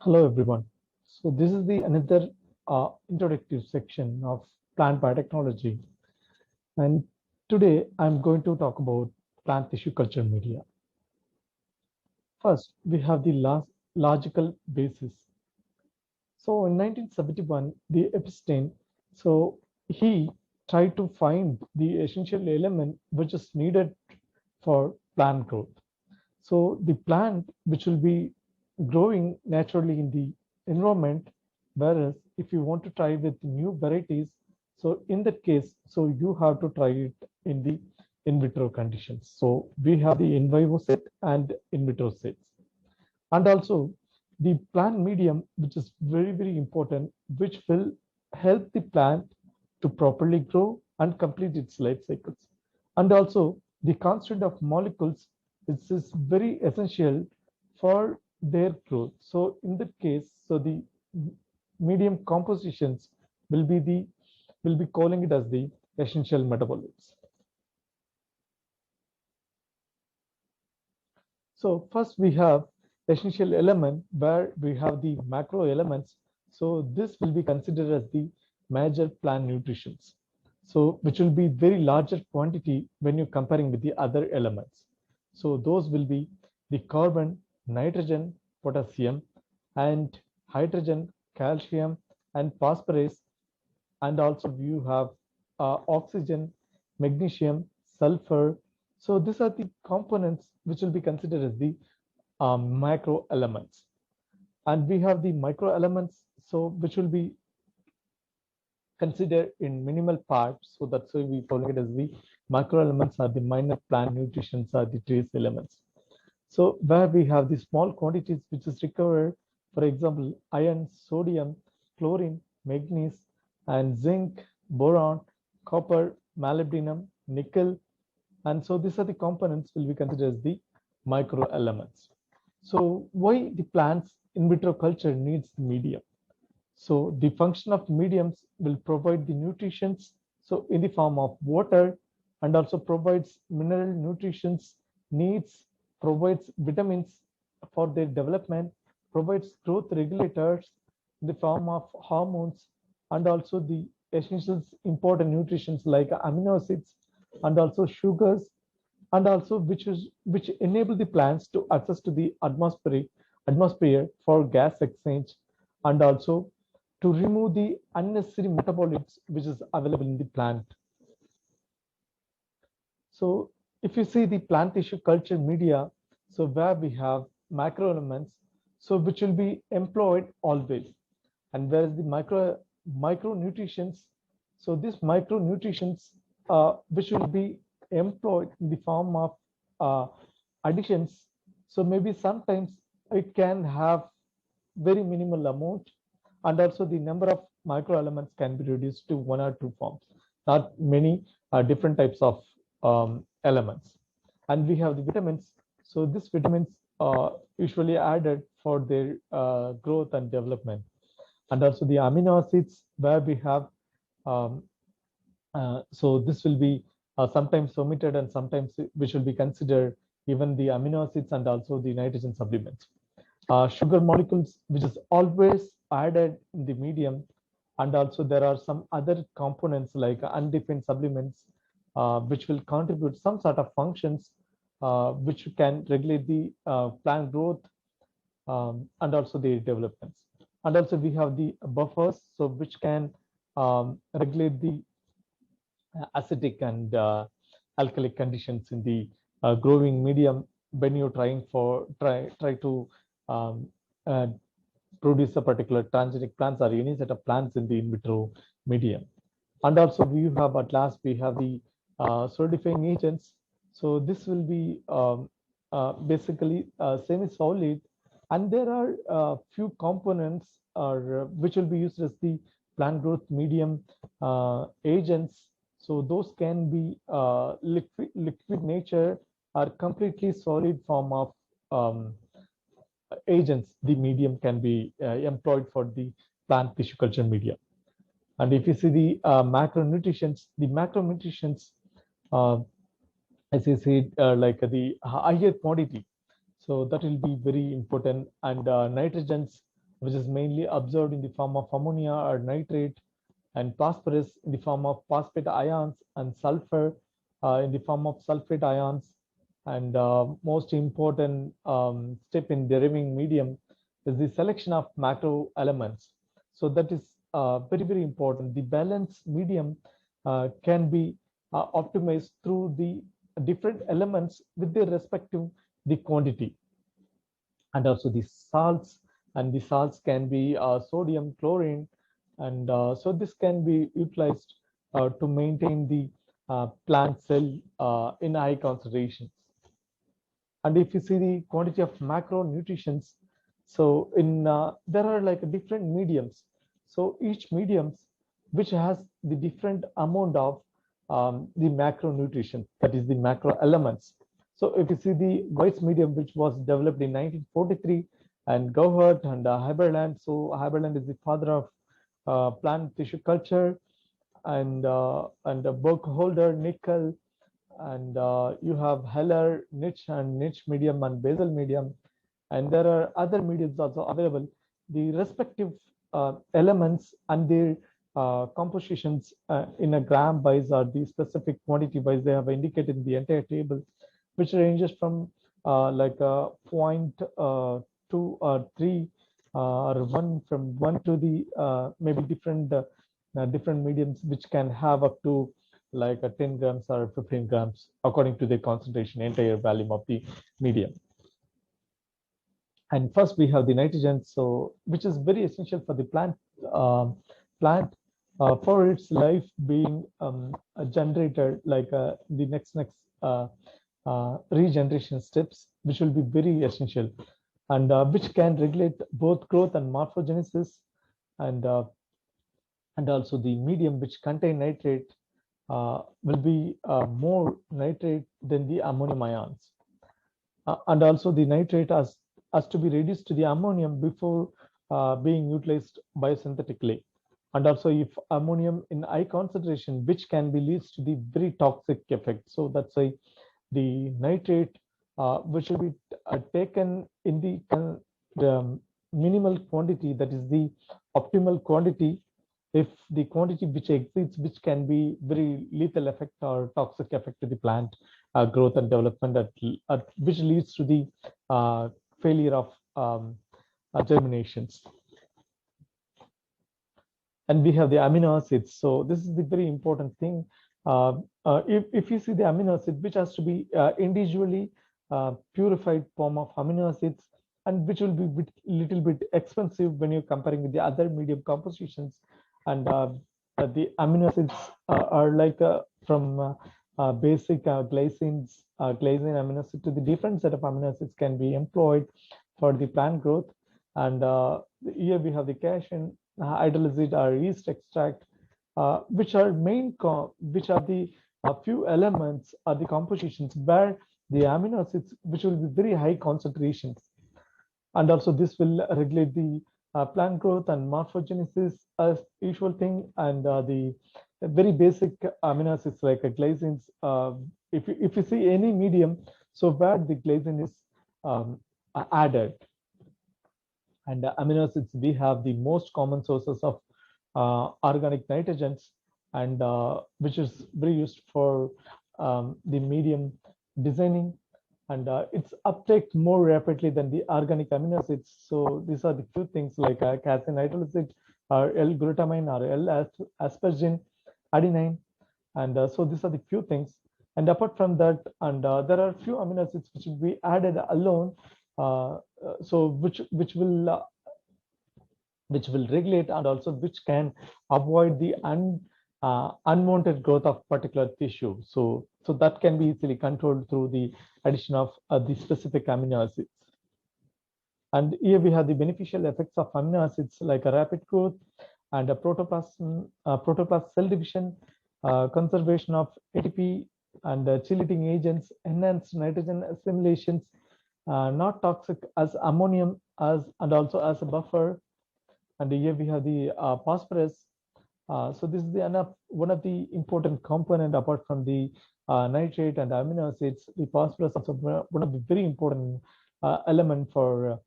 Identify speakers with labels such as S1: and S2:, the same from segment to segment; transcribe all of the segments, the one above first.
S1: Hello everyone. So this is the another introductory section of plant biotechnology, and today I'm going to talk about plant tissue culture media. First, we have the last logical basis. So in 1971, the Epstein, so he tried to find the essential element which is needed for plant growth. So the plant which will be growing naturally in the environment, whereas if you want to try with new varieties, so in that case, so you have to try it in the in vitro conditions. So we have the in vivo set and in vitro sets. And also the plant medium, which is very important, which will help the plant to properly grow and complete its life cycles. And also the constant of molecules is very essential for their growth. So in that case, so the medium compositions will be the will be calling it as the essential metabolites. So first we have essential element where we have the macro elements. So this will be considered as the major plant nutritions. So which will be very larger quantity when you're comparing with the other elements. So those will be the carbon, nitrogen, potassium, and hydrogen, calcium, and phosphorus, and also you have oxygen, magnesium, sulfur. So these are the components which will be considered as the macro elements. And we have the micro elements, so which will be considered in minimal parts. So that's why we call it as the micro elements are the minor plant nutritions are the trace elements. So where we have the small quantities which is recovered, for example, iron, sodium, chlorine, manganese, and zinc, boron, copper, molybdenum, nickel, and so these are the components will be considered as the micro elements. So why the plants in vitro culture needs the medium? So the function of mediums will provide the nutritions, so in the form of water, and also provides mineral nutritions needs, provides vitamins for their development, provides growth regulators in the form of hormones, and also the essentials important nutritions like amino acids and also sugars, and also which enable the plants to access to the atmosphere for gas exchange, and also to remove the unnecessary metabolites which is available in the plant. So if you see the plant tissue culture media, so where we have macroelements, so which will be employed always, and whereas the micronutrients, so these micronutrients which will be employed in the form of uh, additions. So maybe sometimes it can have very minimal amount, and also the number of microelements can be reduced to one or two forms, not many different types of elements. And we have the vitamins. So these vitamins are usually added for their growth and development, and also the amino acids where we have um, so this will be sometimes omitted and sometimes which will be considered even the amino acids and also the nitrogen supplements. Sugar molecules which is always added in the medium, and also there are some other components like undefined supplements which will contribute some sort of functions which can regulate the plant growth and also the developments. And also we have the buffers, so which can regulate the acidic and alkalic conditions in the growing medium when you're try to um, uh, produce a particular transgenic plants or any set of plants in the in vitro medium. And also we have at last we have the solidifying agents. So this will be basically semi-solid, and there are few components or which will be used as the plant growth medium agents. So those can be liquid nature or completely solid form of agents. The medium can be employed for the plant tissue culture media. And if you see the macronutrients, uh, as you see, like the higher quantity, so that will be very important. And nitrogens, which is mainly observed in the form of ammonia or nitrate, and phosphorus in the form of phosphate ions, and sulfur in the form of sulfate ions. And most important step in deriving medium is the selection of macro elements. So that is very, very important. The balanced medium can be optimized through the different elements with their respective the quantity, and also the salts. And the salts can be sodium, chlorine, and so this can be utilized to maintain the plant cell in high concentrations. And if you see the quantity of macronutrients, so in there are like different mediums. So each mediums which has the different amount of the macronutrition, that is the macro elements. So if you see the White's medium, which was developed in 1943, and Gowhart and Haberland. So Haberland is the father of plant tissue culture, and Burkholder, Nickel, and you have Heller, niche and niche medium and basal medium, and there are other mediums also available. The respective elements and their compositions in a gram wise or the specific quantity wise, they have indicated in the entire table, which ranges from like 0.2 or 3 or 1, from 1 to the maybe different mediums which can have up to like 10 grams or 15 grams according to the concentration entire volume of the medium. And first we have the nitrogen, so which is very essential for the plant for its life being generated, like the next regeneration steps, which will be very essential, and which can regulate both growth and morphogenesis. And also the medium which contain nitrate will be more nitrate than the ammonium ions. And also the nitrate has to be reduced to the ammonium before being utilized biosynthetically. And also if ammonium in high concentration, which can be leads to the very toxic effect. So that's why the nitrate which will be taken in the minimal quantity, that is the optimal quantity. If the quantity which exceeds, which can be very lethal effect or toxic effect to the plant growth and development, which leads to the failure of germinations. And we have the amino acids. So this is the very important thing. If you see the amino acid, which has to be individually purified form of amino acids, and which will be little bit expensive when you're comparing with the other medium compositions. And the amino acids are like from basic glycines, glycine amino acid to the different set of amino acids can be employed for the plant growth. And here we have the cashew, hydrolysate or yeast extract, which are which are the few elements or the compositions where the amino acids which will be very high concentrations. And also this will regulate the plant growth and morphogenesis as usual thing. And the very basic amino acids like glycines, if you see any medium, so where the glycine is added. And amino acids, we have the most common sources of organic nitrogens, and which is very used for the medium designing, and it's uptake more rapidly than the organic amino acids. So these are the few things like casein hydrolysate or L-glutamine or L-aspargine, adenine, and so these are the few things. And apart from that, and there are few amino acids which will be added alone, so which will regulate, and also which can avoid the unwanted growth of particular tissue. So that can be easily controlled through the addition of the specific amino acids. And here we have the beneficial effects of amino acids like a rapid growth and a protoplast cell division, conservation of ATP, and chelating agents, enhanced nitrogen assimilations, not toxic as ammonium, and also as a buffer. And here we have the phosphorus. So this is one of the important component apart from the nitrate and amino acids. The phosphorus is also one of the very important element for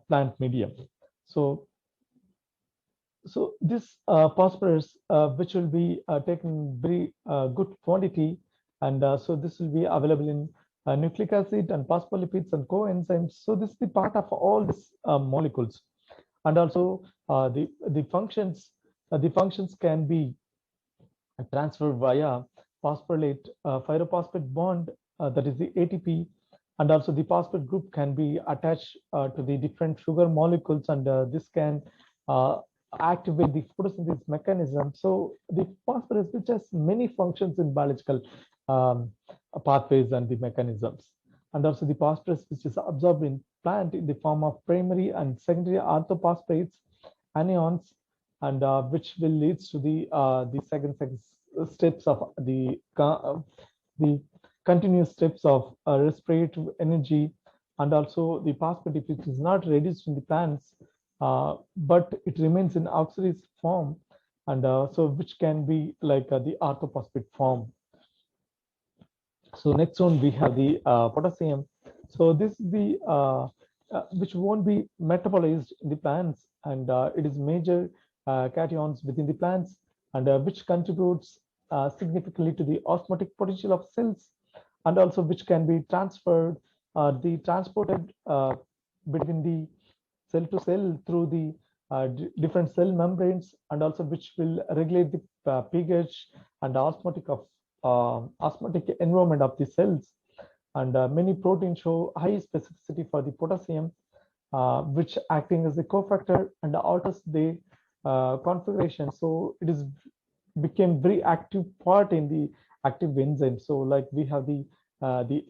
S1: plant medium. So this phosphorus, which will be taken very good quantity, and so this will be available in nucleic acid and phospholipids and coenzymes. So this is the part of all these molecules, and also the functions can be transferred via phosphorylate pyrophosphate bond, that is the ATP, and also the phosphate group can be attached to the different sugar molecules, and this can uh, activate the photosynthesis mechanism. So the phosphorus, which has many functions in biological um, pathways and the mechanisms, and also the phosphorus, which is absorbed in plant in the form of primary and secondary orthophosphates, anions, and which will leads to the second steps of the continuous steps of respiratory energy, and also the phosphate, if it is not reduced in the plants, but it remains in oxidized form, and so which can be like the orthophosphate form. So next one we have the potassium. So this is the which won't be metabolized in the plants, and it is major cations within the plants, and which contributes significantly to the osmotic potential of cells, and also which can be transferred, the transported between the cell to cell through the different cell membranes, and also which will regulate the pH and osmotic environment of the cells. And many proteins show high specificity for the potassium, which acting as a cofactor and alters the configuration. So it is became very active part in the active enzymes. So like we have the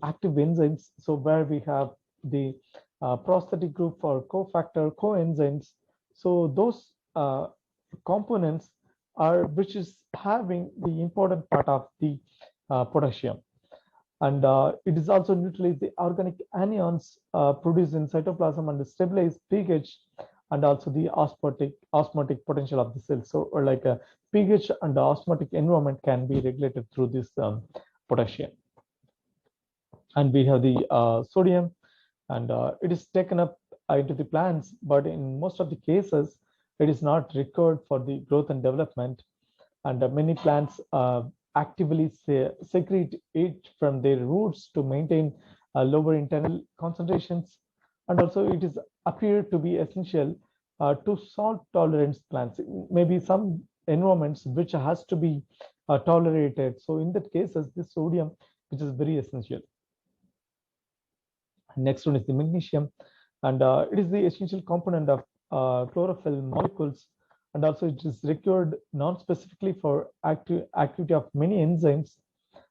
S1: active enzymes, so where we have the prosthetic group for cofactor coenzymes. So those components are which is having the important part of the potassium, and it is also neutralize the organic anions produced in cytoplasm and stabilize pH, and also the osmotic potential of the cell. So or like a pH and the osmotic environment can be regulated through this potassium. And we have the sodium, and it is taken up into the plants, but in most of the cases it is not required for the growth and development, and many plants actively secrete it from their roots to maintain lower internal concentrations, and also it is appeared to be essential to salt tolerance plants. Maybe some environments which has to be tolerated. So in that cases, this sodium, which is very essential. Next one is the magnesium, and it is the essential component of chlorophyll molecules, and also it is required non-specifically for activity of many enzymes.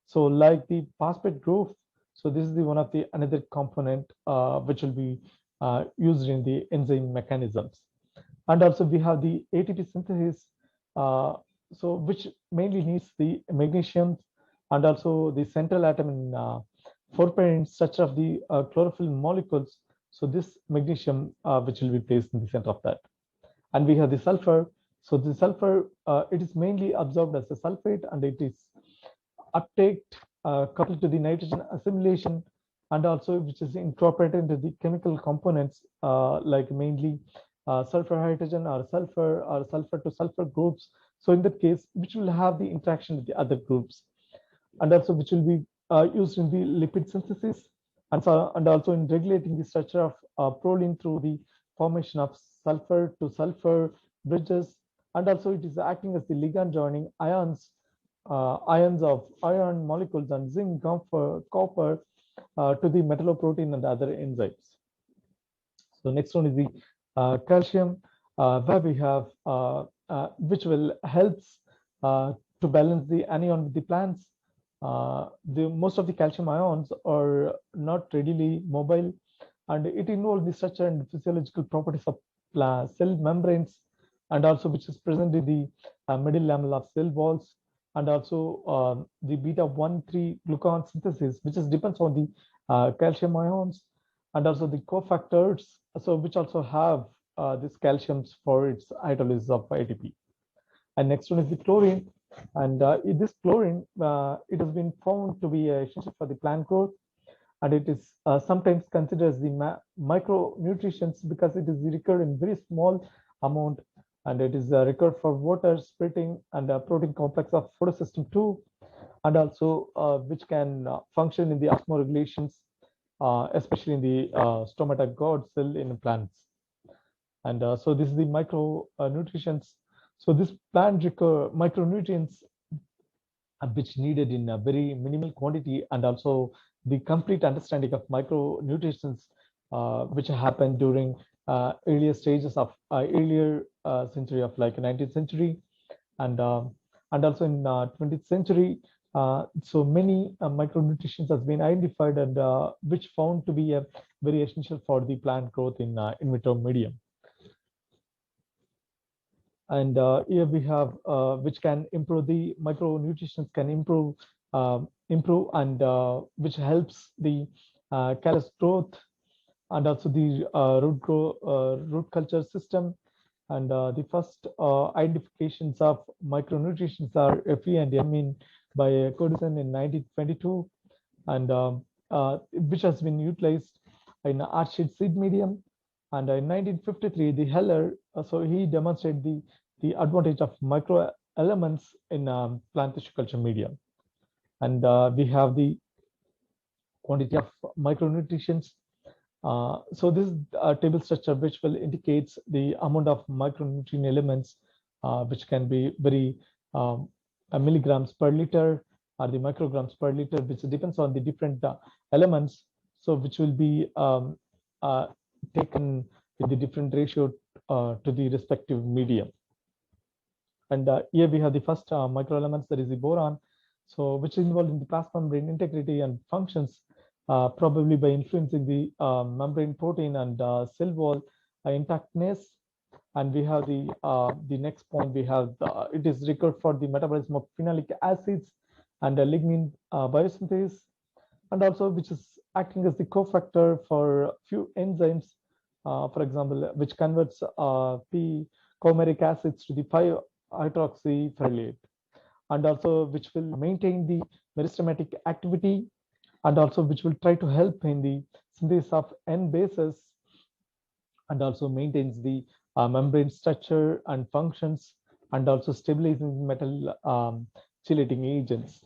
S1: So like the phosphate group, so this is the one of the another component which will be used in the enzyme mechanisms. And also we have the ATP synthesis, so which mainly needs the magnesium, and also the central atom in 4' structure of the chlorophyll molecules. So this magnesium which will be placed in the center of that. And we have the sulfur. So the sulfur, it is mainly absorbed as a sulfate, and it is uptake coupled to the nitrogen assimilation, and also which is incorporated into the chemical components like mainly sulfur hydrogen or sulfur to sulfur groups. So in that case, which will have the interaction with the other groups, and also which will be used in the lipid synthesis, and so and also in regulating the structure of proline through the formation of sulfur to sulfur bridges, and also it is acting as the ligand joining ions of iron molecules and zinc, copper to the metalloprotein and other enzymes. So next one is the calcium, where we have which will helps to balance the anion with the plants. The most of the calcium ions are not readily mobile, and it involves the structure and physiological properties of cell membranes, and also which is present in the middle lamella of cell walls, and also the beta 1,3 glucan synthesis, which is depends on the calcium ions, and also the cofactors, so which also have this calciums for its hydrolysis of ATP. And next one is the chlorine, and this chlorine, it has been found to be essential for the plant growth, and it is sometimes considered as the micronutrients because it is recorded in very small amount, and it is required for water splitting and protein complex of photosystem 2, and also which can function in the osmoregulations, especially in the stomata gourd cell in plants. And so this is the micro nutrients. So this plant require micronutrients which needed in a very minimal quantity, and also the complete understanding of micronutrients which happened during earlier stages of earlier century of like 19th century, and also in 20th century. So many micronutrients has been identified, and which found to be very essential for the plant growth in vitro medium. And here we have which can improve the micronutrients can improve and which helps the callus growth, and also the root culture system. And the first identifications of micronutrients are Fe and Mn by Codison in 1922, and which has been utilized in earthshade seed medium. And in 1953, the Heller, so he demonstrated the advantage of micro elements in plant tissue culture medium. And we have the quantity of micronutrients. So this is a table structure which will indicates the amount of micronutrient elements which can be very milligrams per liter or the micrograms per liter, which depends on the different elements. So which will be taken with the different ratio to the respective medium. And here we have the first microelements, that is the boron, so which is involved in the plasma membrane integrity and functions probably by influencing the membrane protein and cell wall intactness. And we have the next point, we have it is required for the metabolism of phenolic acids and lignin biosynthesis, and also which is acting as the cofactor for few enzymes, for example, which converts P coumaric acids to the 5-hydroxyferrylate, and also which will maintain the meristematic activity, and also which will try to help in the synthesis of N bases, and also maintains the membrane structure and functions, and also stabilizing metal chelating agents.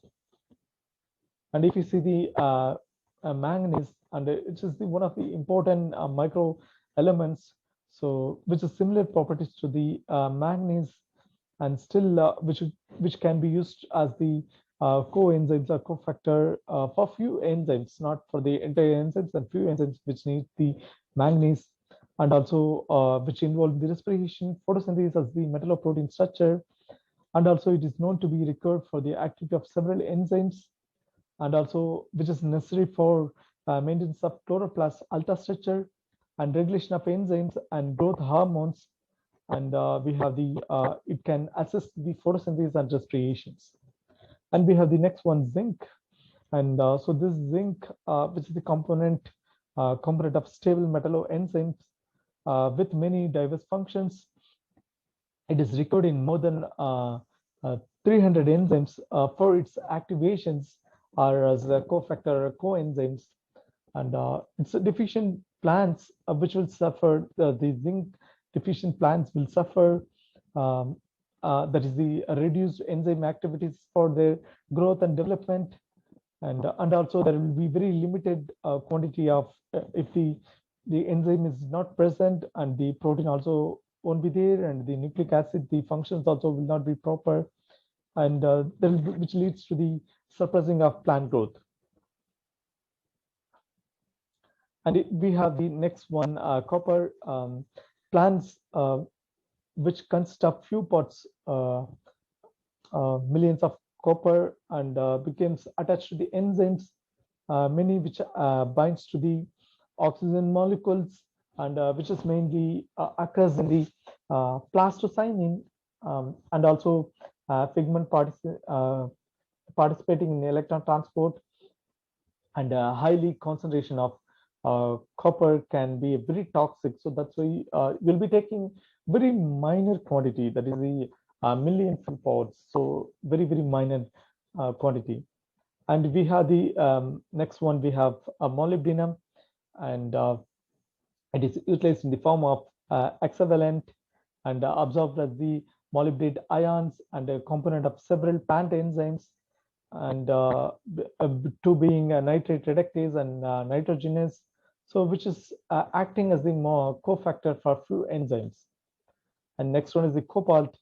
S1: And if you see the manganese, and it is one of the important micro elements, so which is similar properties to the manganese, and still which can be used as the coenzymes or cofactor for few enzymes, not for the entire enzymes, and few enzymes which need the manganese, and also which involve the respiration, photosynthesis as the metalloprotein structure, and also it is known to be required for the activity of several enzymes, and also which is necessary for maintenance of chloroplast ultrastructure and regulation of enzymes and growth hormones. And we have the it can assist the photosynthesis and respirations. And we have the next one, zinc. And so this zinc, which is the component of stable metalloenzymes with many diverse functions. It is recorded in more than 300 enzymes for its activations or as a cofactor or coenzymes. And it's deficient plants which will suffer, the zinc deficient plants will suffer, that is the reduced enzyme activities for their growth and development. And also there will be very limited quantity of if the enzyme is not present, and the protein also won't be there, and the nucleic acid, the functions also will not be proper, and which leads to the suppressing of plant growth. And we have the next one, copper. Plants which consist of few parts, millions of copper, and becomes attached to the enzymes, many which binds to the oxygen molecules, and which is mainly occurs in the plastocyanin, and also pigment participating in electron transport, and highly concentration of copper can be very toxic. So that's why you'll be taking very minor quantity, that is the millions of parts, so very minor quantity. And we have the next one, we have molybdenum, and it is utilized in the form of hexavalent and absorbed as the molybdenate ions and a component of several plant enzymes, and two being nitrate reductase and nitrogenase, so which is acting as the more cofactor for few enzymes. And next one is the cobalt,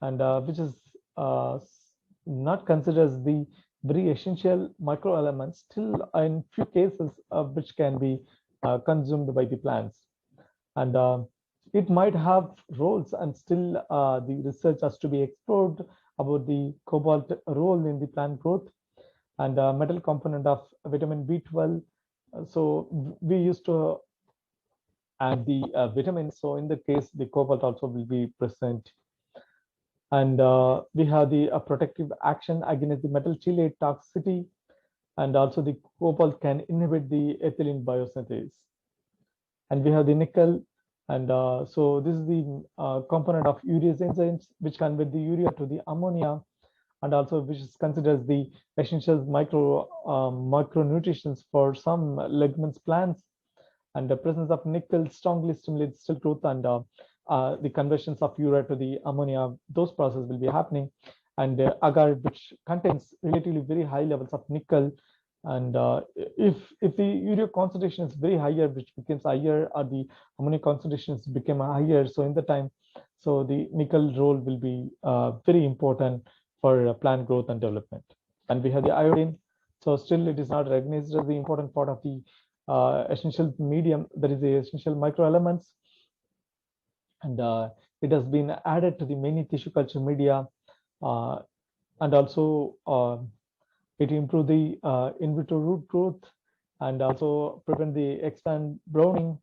S1: and which is uh, not considered as the very essential microelements, still in few cases which can be consumed by the plants. And it might have roles, and still the research has to be explored about the cobalt role in the plant growth, and metal component of vitamin B12. So we used to add the vitamins. So in the case, the cobalt also will be present. And we have the protective action against the metal chelate toxicity, and also the cobalt can inhibit the ethylene biosynthase. And we have the nickel, and so this is the component of urease enzymes which convert the urea to the ammonia, and also which is considered as the essential micronutrients for some leguminous plants. And the presence of nickel strongly stimulates cell growth, and the conversions of urea to the ammonia, those processes will be happening. And agar, which contains relatively very high levels of nickel, and if the urea concentration is very higher, which becomes higher, or the ammonia concentrations become higher, so in the time, so the nickel role will be very important for plant growth and development. And we have the iodine, so still it is not recognized as the important part of the essential medium, that is the essential microelements, and it has been added to the many tissue culture media, uh, and also it improve the in vitro root growth, and also prevent the expand browning,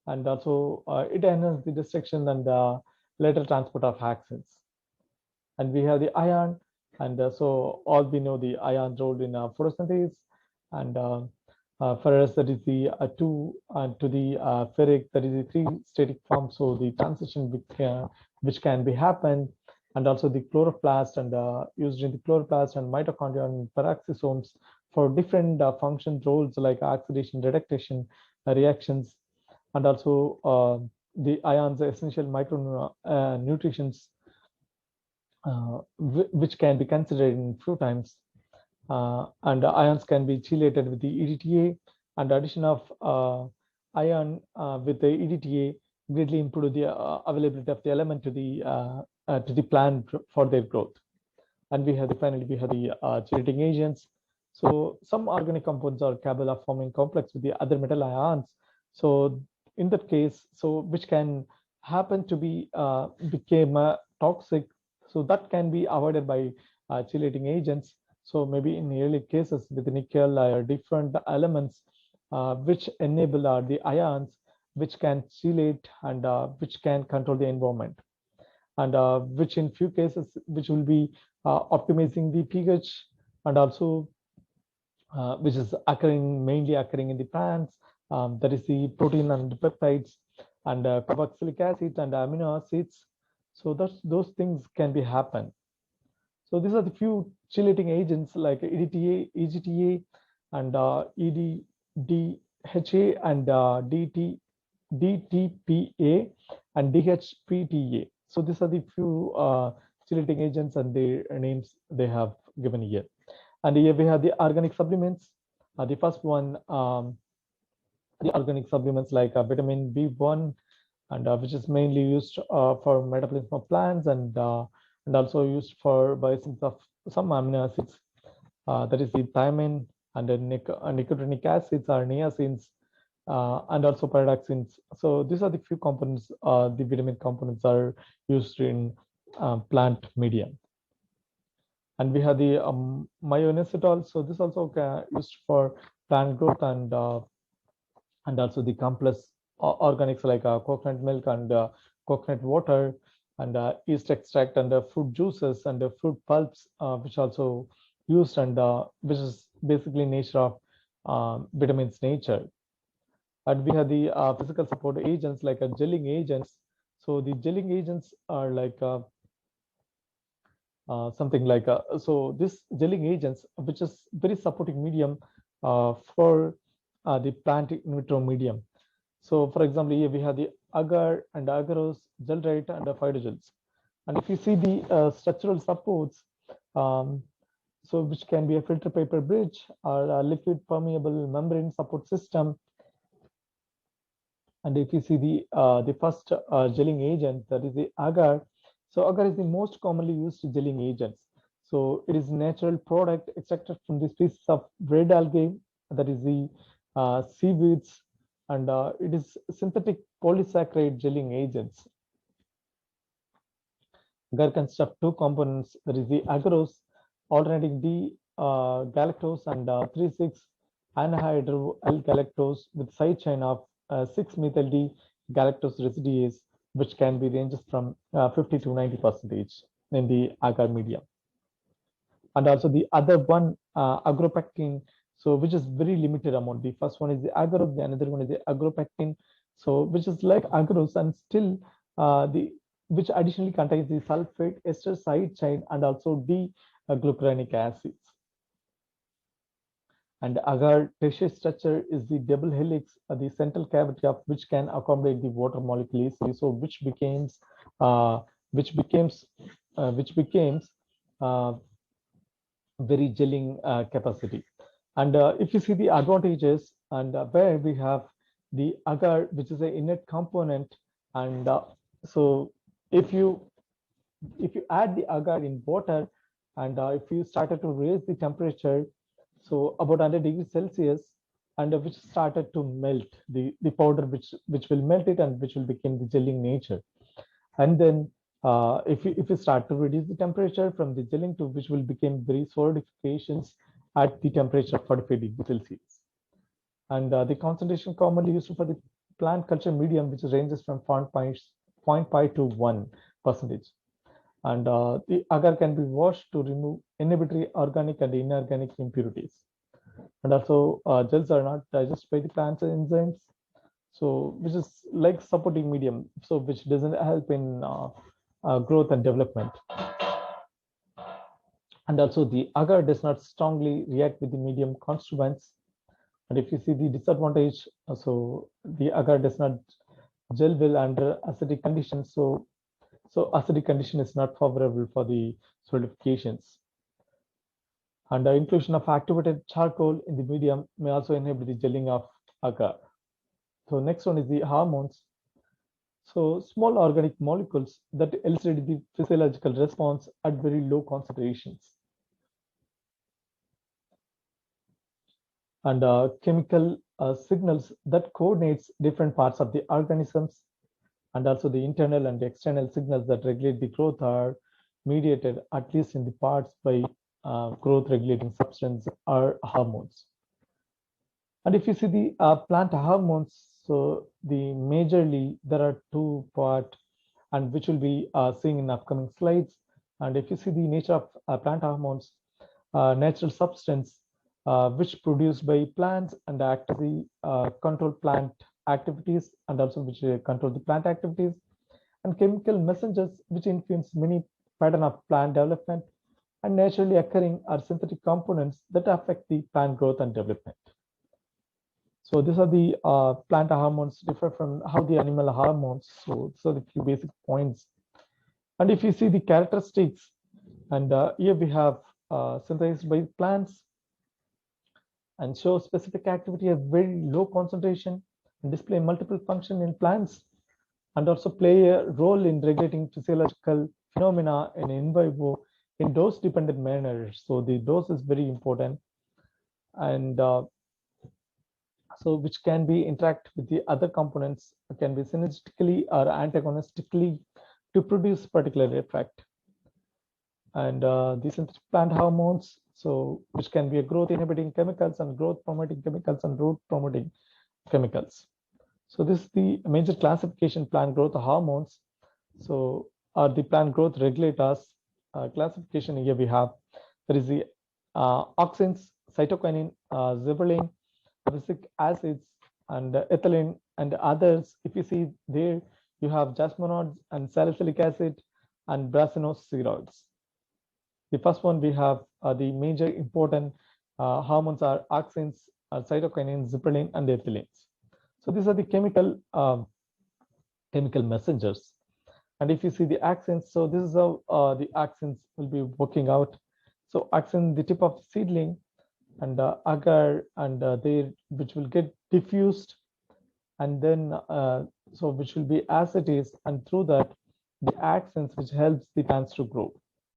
S1: and also it enhances the destruction and later transport of vaccines. And we have the iron, and so all we know the ion role in photosynthesis, and for us that is the two to the ferric, that is the three static form, so the transition which can be happened. And also the chloroplast, and used in the chloroplast and mitochondria and peroxisomes for different function roles like oxidation, reduction reactions, and also the ions essential micro nutrients which can be considered in few times. And the ions can be chelated with the EDTA, and the addition of ion with the EDTA greatly improve the availability of the element to the plant for their growth. And we have finally we have the chelating agents. So some organic compounds are capable of forming complex with the other metal ions. So in that case, so which can happen to be became toxic, so that can be avoided by chelating agents. So maybe in early cases with nickel or different elements which enable the ions which can chelate, and which can control the environment, and which in few cases which will be optimizing the pH, and also which is mainly occurring in the plants, that is the protein and peptides, and carboxylic acid and amino acids. So those things can be happen. So these are the few chelating agents like EDTA, EGTA, and EDDHA, and DTPA, and DHPTA. So these are the few chelating agents and their names they have given here. And here we have the organic supplements. The first one, the organic supplements like vitamin B1, and which is mainly used for metabolism of plants, and also used for biosynthesis of some amino acids. That is the thiamine, and the nicotinic acids or niacins, and also pyridoxines. So these are the few components, the vitamin components are used in plant media. And we have the myoinositol. So this also used for plant growth, and also the complex organics like coconut milk, and coconut water, and yeast extract, and fruit juices, and fruit pulps, which also used, and which is basically nature of vitamins nature. And we have the physical support agents like gelling agents. So the gelling agents are like something like so this gelling agents, which is very supporting medium for the plant in vitro medium. So for example, here we have the agar and agarose, gel-rate and the phytogels. And if you see the structural supports, um, so which can be a filter paper bridge or a liquid permeable membrane support system. And if you see the first gelling agent, that is the agar. So agar is the most commonly used gelling agents. So it is natural product extracted from the species of red algae, that is the seaweeds, and it is synthetic polysaccharide gelling agents. Agar consists of two components, that is the agarose, alternating D-galactose and 3,6 anhydro L-galactose with side chain of 6-methyl D-galactose residues, which can be ranges from 50 to 90% in the agar medium. And also the other one, agropectin, so which is very limited amount. The first one is the agarose, the another one is the agropectin, so which is like agarose and still the which additionally contains the sulfate ester side chain and also D-glucuronic acids. And agar tissue structure is the double helix, the central cavity of which can accommodate the water molecule easily, so uh, which becomes which becomes uh, very gelling capacity. And if you see the advantages, and where we have the agar, which is an innate component, and so if you add the agar in water, and if you started to raise the temperature, so about 100 degrees Celsius, and which started to melt the powder, which will melt it and which will become the gelling nature. And then if you start to reduce the temperature from the gelling to which will become very solidifications at the temperature of 45 degrees Celsius. And the concentration commonly used for the plant culture medium, which ranges from 0.5 to 1%. And the agar can be washed to remove inhibitory organic and inorganic impurities. And also gels are not digested by the plant's enzymes, so which is like supporting medium, so which doesn't help in growth and development. And also the agar does not strongly react with the medium constituents. And if you see the disadvantage, so the agar does not gel well under acidic conditions, so acidic condition is not favorable for the solidifications. And the inclusion of activated charcoal in the medium may also inhibit the gelling of agar. So next one is the hormones. So small organic molecules that elicit the physiological response at very low concentrations. And chemical signals that coordinates different parts of the organisms, and also the internal and external signals that regulate the growth are mediated at least in the parts by growth regulating substance or hormones. And if you see the plant hormones, so the majorly there are two part, and which will be seeing in upcoming slides. And if you see the nature of plant hormones, natural substance which produced by plants and actively control plant activities, and also which control the plant activities, and chemical messengers which influence many pattern of plant development, and naturally occurring are synthetic components that affect the plant growth and development. So these are the plant hormones differ from how the animal hormones. So the few basic points. And if you see the characteristics, and here we have synthesized by plants and show specific activity at very low concentration and display multiple function in plants, and also play a role in regulating physiological phenomena in vivo in dose dependent manner. So the dose is very important, and so which can be interact with the other components, can be synergistically or antagonistically to produce particular effect. And the synthetic plant hormones, so which can be a growth inhibiting chemicals and growth promoting chemicals and growth promoting chemicals. So this is the major classification plant growth hormones. So are the plant growth regulators classification. Here we have, there is the auxins, cytokinin, zeolite, abyssic acids, and ethylene, and others. If you see there, you have jasmonons and salicylic acid and brassinosteroids. The first one we have the major important hormones are auxins, cytokinins, ziprelin, and ethylene. So these are the chemical messengers. And if you see the accents, so this is how the accents will be working out. So accent, the tip of the seedling, and agar, and they which will get diffused, and then so which will be as it is, and through that the accents which helps the plants to grow.